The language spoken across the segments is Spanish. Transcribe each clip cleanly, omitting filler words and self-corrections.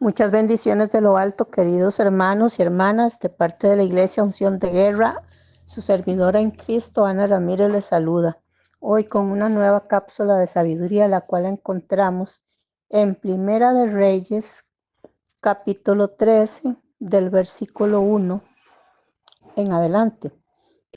Muchas bendiciones de lo alto, queridos hermanos y hermanas, de parte de la Iglesia Unción de Guerra. Su servidora en Cristo, Ana Ramírez, les saluda. Hoy con una nueva cápsula de sabiduría, la cual encontramos en Primera de Reyes, capítulo 13, del versículo 1 en adelante.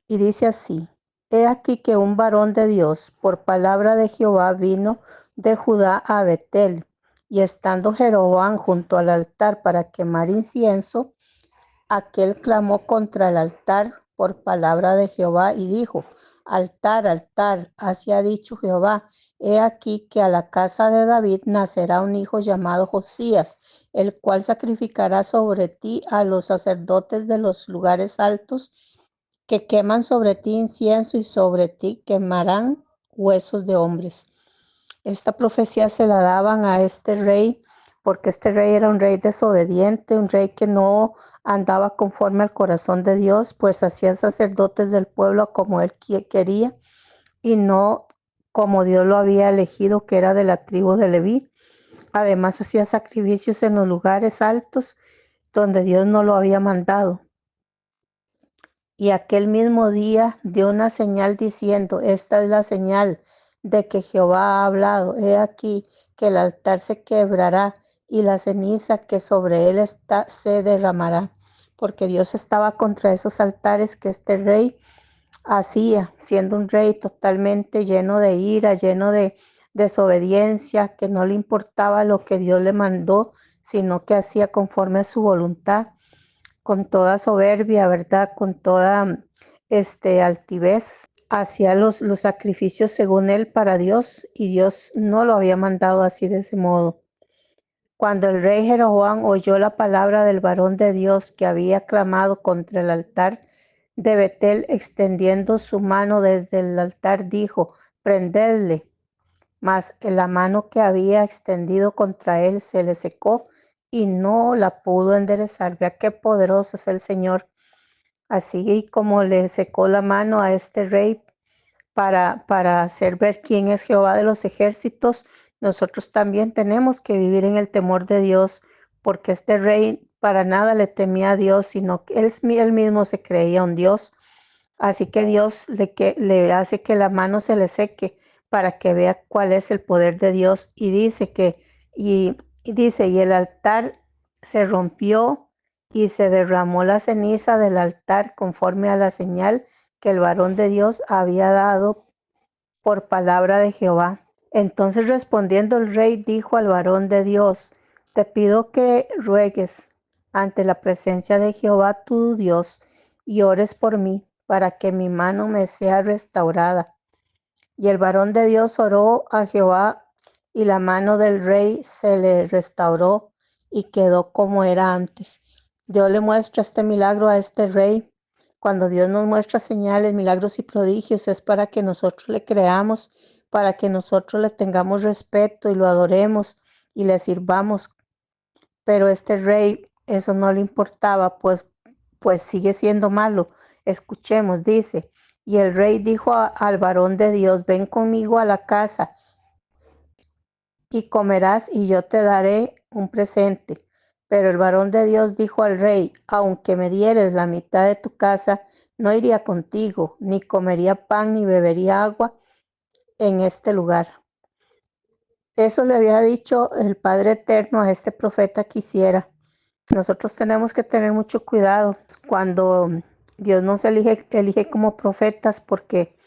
Y dice así: He aquí que un varón de Dios, por palabra de Jehová, vino de Judá a Betel, y estando Jeroboam junto al altar para quemar incienso, aquel clamó contra el altar por palabra de Jehová y dijo: Altar, altar, así ha dicho Jehová, he aquí que a la casa de David nacerá un hijo llamado Josías, el cual sacrificará sobre ti a los sacerdotes de los lugares altos, que queman sobre ti incienso, y sobre ti quemarán huesos de hombres. Esta profecía se la daban a este rey porque este rey era un rey desobediente, un rey que no andaba conforme al corazón de Dios, pues hacía sacerdotes del pueblo como él quería y no como Dios lo había elegido, que era de la tribu de Leví. Además hacía sacrificios en los lugares altos donde Dios no lo había mandado. Y aquel mismo día dio una señal diciendo: Esta es la señal de que Jehová ha hablado. He aquí que el altar se quebrará y la ceniza que sobre él está se derramará. Porque Dios estaba contra esos altares que este rey hacía, siendo un rey totalmente lleno de ira, lleno de desobediencia, que no le importaba lo que Dios le mandó, sino que hacía conforme a su voluntad, con toda soberbia, ¿verdad? Con toda altivez. Hacía los sacrificios según él para Dios, y Dios no lo había mandado así, de ese modo. Cuando el rey Jeroboam oyó la palabra del varón de Dios que había clamado contra el altar de Betel, extendiendo su mano desde el altar, dijo: Prendedle. Mas la mano que había extendido contra él se le secó y no la pudo enderezar. Vea qué poderoso es el Señor. Así como le secó la mano a este rey para hacer ver quién es Jehová de los ejércitos, nosotros también tenemos que vivir en el temor de Dios, porque este rey para nada le temía a Dios, sino que él mismo se creía un Dios. Así que Dios le hace que la mano se le seque para que vea cuál es el poder de Dios. Y dice y el altar se rompió y se derramó la ceniza del altar conforme a la señal que el varón de Dios había dado por palabra de Jehová. Entonces respondiendo el rey dijo al varón de Dios: Te pido que ruegues ante la presencia de Jehová tu Dios y ores por mí, para que mi mano me sea restaurada. Y el varón de Dios oró a Jehová, y la mano del rey se le restauró y quedó como era antes. Dios le muestra este milagro a este rey. Cuando Dios nos muestra señales, milagros y prodigios, es para que nosotros le creamos, para que nosotros le tengamos respeto y lo adoremos y le sirvamos. Pero este rey eso no le importaba, pues sigue siendo malo. Escuchemos, dice: Y el rey dijo al varón de Dios: Ven conmigo a la casa y comerás, y yo te daré un presente. Pero el varón de Dios dijo al rey: Aunque me dieres la mitad de tu casa, no iría contigo, ni comería pan, ni bebería agua en este lugar. Eso le había dicho el Padre Eterno a este profeta que hiciera. Nosotros tenemos que tener mucho cuidado cuando Dios nos elige como profetas, porque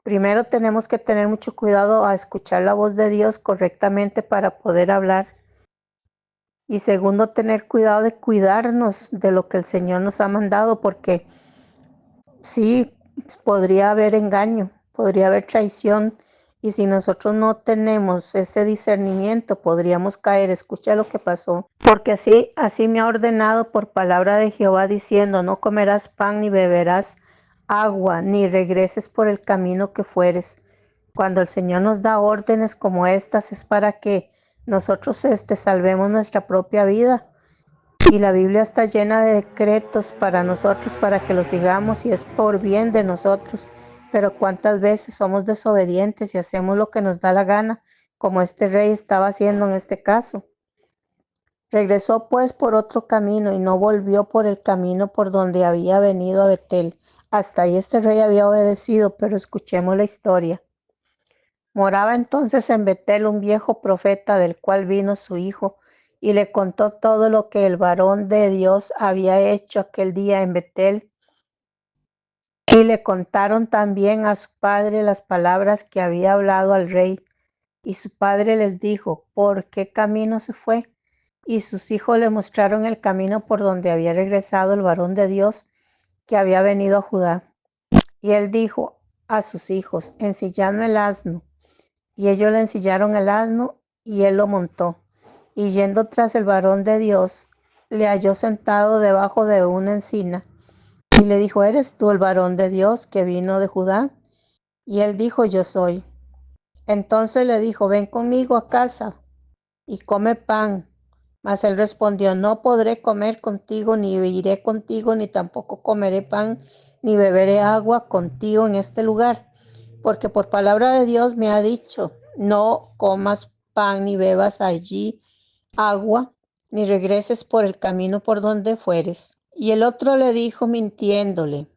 primero tenemos que tener mucho cuidado a escuchar la voz de Dios correctamente para poder hablar. Y segundo, tener cuidado de cuidarnos de lo que el Señor nos ha mandado, porque sí, podría haber engaño, podría haber traición, y si nosotros no tenemos ese discernimiento, podríamos caer. Escucha lo que pasó. Porque así me ha ordenado por palabra de Jehová, diciendo: No comerás pan, ni beberás agua, ni regreses por el camino que fueres. Cuando el Señor nos da órdenes como estas, es para que nosotros salvemos nuestra propia vida. Y la Biblia está llena de decretos para nosotros, para que los sigamos, y es por bien de nosotros. Pero cuántas veces somos desobedientes y hacemos lo que nos da la gana, como este rey estaba haciendo en este caso. Regresó pues por otro camino y no volvió por el camino por donde había venido a Betel. Hasta ahí este rey había obedecido, pero escuchemos la historia. Moraba entonces en Betel un viejo profeta, del cual vino su hijo y le contó todo lo que el varón de Dios había hecho aquel día en Betel. Y le contaron también a su padre las palabras que había hablado al rey. Y su padre les dijo, ¿por qué camino se fue? Y sus hijos le mostraron el camino por donde había regresado el varón de Dios que había venido a Judá. Y él dijo a sus hijos, ensilladme el asno. Y ellos le ensillaron el asno y él lo montó. Y yendo tras el varón de Dios, le halló sentado debajo de una encina. Y le dijo, ¿eres tú el varón de Dios que vino de Judá? Y él dijo, yo soy. Entonces le dijo, ven conmigo a casa y come pan. Mas él respondió, no podré comer contigo, ni iré contigo, ni tampoco comeré pan, ni beberé agua contigo en este lugar. Porque por palabra de Dios me ha dicho, no comas pan, ni bebas allí agua, ni regreses por el camino por donde fueres. Y el otro le dijo mintiéndole,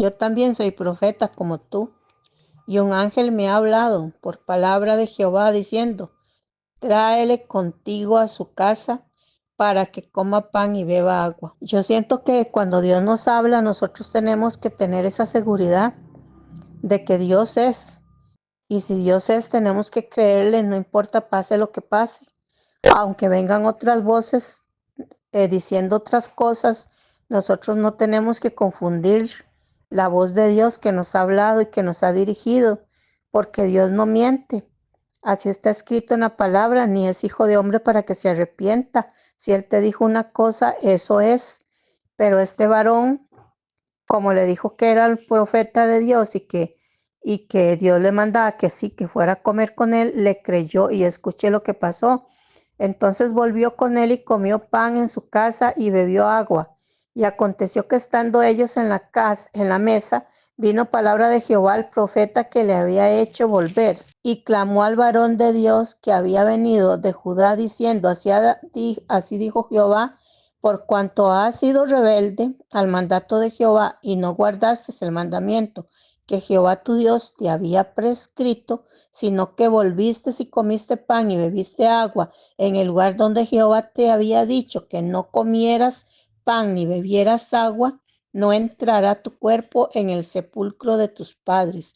yo también soy profeta como tú, y un ángel me ha hablado por palabra de Jehová diciendo, tráele contigo a su casa para que coma pan y beba agua. Yo siento que cuando Dios nos habla, nosotros tenemos que tener esa seguridad de que Dios es. Y si Dios es, tenemos que creerle, no importa pase lo que pase. Aunque vengan otras voces diciendo otras cosas, nosotros no tenemos que confundir la voz de Dios que nos ha hablado y que nos ha dirigido, porque Dios no miente. Así está escrito en la palabra, ni es hijo de hombre para que se arrepienta. Si él te dijo una cosa, eso es. Pero este varón, como le dijo que era el profeta de Dios y que Dios le mandaba que sí, que fuera a comer con él, le creyó y escuché lo que pasó. Entonces volvió con él y comió pan en su casa y bebió agua. Y aconteció que estando ellos en la casa, en la mesa, vino palabra de Jehová al profeta que le había hecho volver. Y clamó al varón de Dios que había venido de Judá diciendo, así dijo Jehová, por cuanto has sido rebelde al mandato de Jehová y no guardaste el mandamiento que Jehová tu Dios te había prescrito, sino que volviste y comiste pan y bebiste agua en el lugar donde Jehová te había dicho que no comieras pan ni bebieras agua, no entrará tu cuerpo en el sepulcro de tus padres.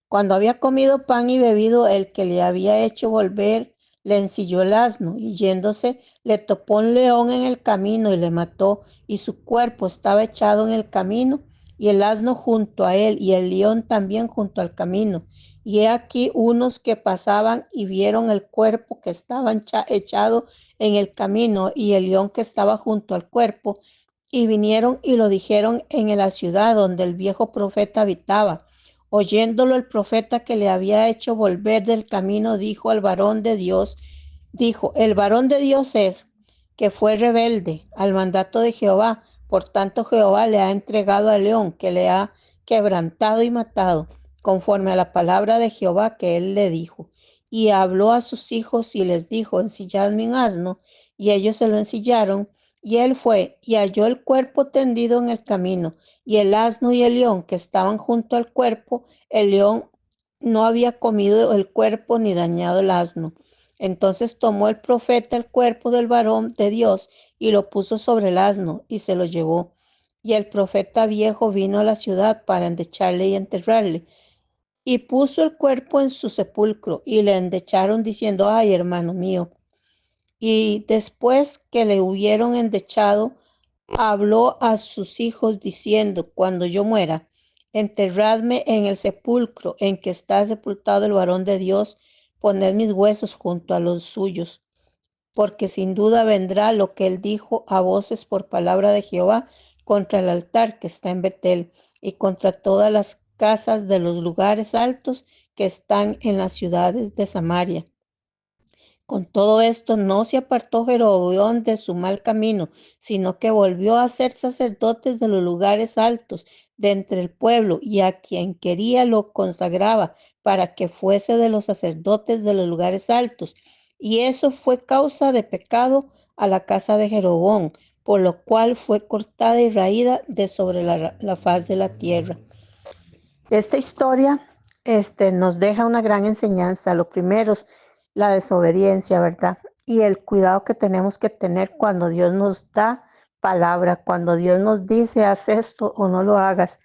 Cuando había comido pan y bebido, el que le había hecho volver le ensilló el asno, y yéndose le topó un león en el camino y le mató, y su cuerpo estaba echado en el camino, y el asno junto a él, y el león también junto al camino. Y he aquí unos que pasaban y vieron el cuerpo que estaba echado en el camino, y el león que estaba junto al cuerpo, y vinieron y lo dijeron en la ciudad donde el viejo profeta habitaba. Oyéndolo el profeta que le había hecho volver del camino, dijo al varón de Dios, dijo, el varón de Dios es que fue rebelde al mandato de Jehová. Por tanto, Jehová le ha entregado al león que le ha quebrantado y matado, conforme a la palabra de Jehová que él le dijo. Y habló a sus hijos y les dijo, ensilladme un asno, y ellos se lo ensillaron, y él fue y halló el cuerpo tendido en el camino, y el asno y el león que estaban junto al cuerpo, el león no había comido el cuerpo ni dañado el asno. Entonces tomó el profeta el cuerpo del varón de Dios y lo puso sobre el asno y se lo llevó. Y el profeta viejo vino a la ciudad para endecharle y enterrarle. Y puso el cuerpo en su sepulcro y le endecharon diciendo, ay, hermano mío. Y después que le hubieron endechado, habló a sus hijos diciendo, cuando yo muera, enterradme en el sepulcro en que está sepultado el varón de Dios, poned mis huesos junto a los suyos, porque sin duda vendrá lo que él dijo a voces por palabra de Jehová contra el altar que está en Betel y contra todas las casas de los lugares altos que están en las ciudades de Samaria. Con todo esto no se apartó Jeroboam de su mal camino, sino que volvió a ser sacerdotes de los lugares altos de entre el pueblo, y a quien quería lo consagraba para que fuese de los sacerdotes de los lugares altos. y eso fue causa de pecado a la casa de Jeroboam, por lo cual fue cortada y raída de sobre la faz de la tierra. Esta historia nos deja una gran enseñanza. Lo primero es la desobediencia, ¿verdad? Y el cuidado que tenemos que tener cuando Dios nos da palabra, cuando Dios nos dice, haz esto o no lo hagas.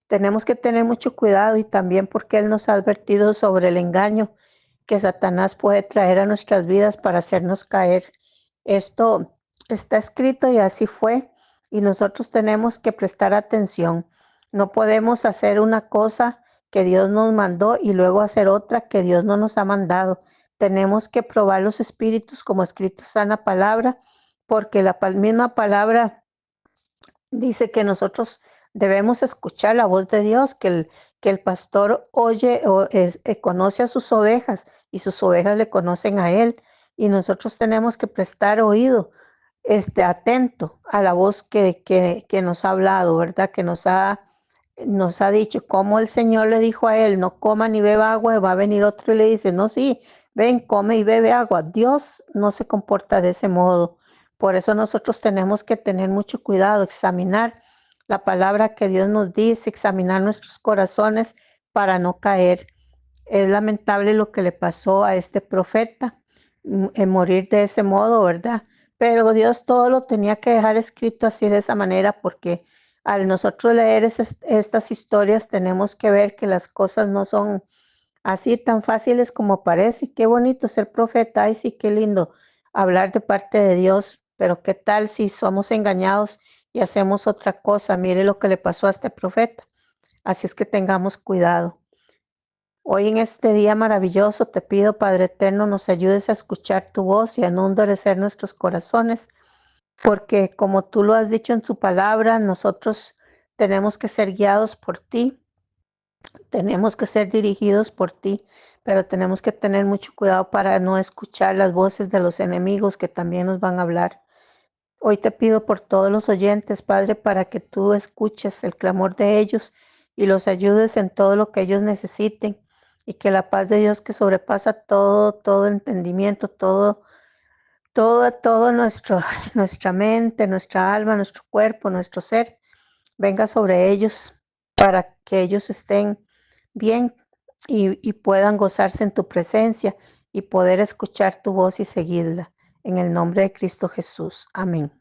Tenemos que tener mucho cuidado y también porque Él nos ha advertido sobre el engaño que Satanás puede traer a nuestras vidas para hacernos caer. Esto está escrito y así fue, y nosotros tenemos que prestar atención. No podemos hacer una cosa que Dios nos mandó y luego hacer otra que Dios no nos ha mandado. Tenemos que probar los espíritus como escrito está en la palabra, porque la misma palabra dice que nosotros debemos escuchar la voz de Dios, que el pastor oye o conoce a sus ovejas y sus ovejas le conocen a él. Y nosotros tenemos que prestar oído, atento a la voz que nos ha hablado, ¿verdad? Que nos ha dicho, como el Señor le dijo a él, no coma ni beba agua, y va a venir otro y le dice, no, sí, ven, come y bebe agua. Dios no se comporta de ese modo. Por eso nosotros tenemos que tener mucho cuidado, examinar la palabra que Dios nos dice, examinar nuestros corazones para no caer. Es lamentable lo que le pasó a este profeta, en morir de ese modo, ¿verdad? Pero Dios todo lo tenía que dejar escrito así de esa manera porque al nosotros leer estas historias tenemos que ver que las cosas no son así tan fáciles como parece. Qué bonito ser profeta, ay sí, qué lindo hablar de parte de Dios, pero qué tal si somos engañados y hacemos otra cosa. Mire lo que le pasó a este profeta. Así es que tengamos cuidado. Hoy en este día maravilloso te pido, Padre Eterno, nos ayudes a escuchar tu voz y a no endurecer nuestros corazones, porque como tú lo has dicho en tu palabra, nosotros tenemos que ser guiados por ti, tenemos que ser dirigidos por ti, pero tenemos que tener mucho cuidado para no escuchar las voces de los enemigos que también nos van a hablar. Hoy te pido por todos los oyentes, Padre, para que tú escuches el clamor de ellos y los ayudes en todo lo que ellos necesiten, y que la paz de Dios que sobrepasa todo entendimiento, todo nuestra mente, nuestra alma, nuestro cuerpo, nuestro ser, venga sobre ellos para que ellos estén bien y puedan gozarse en tu presencia y poder escuchar tu voz y seguirla. En el nombre de Cristo Jesús. Amén.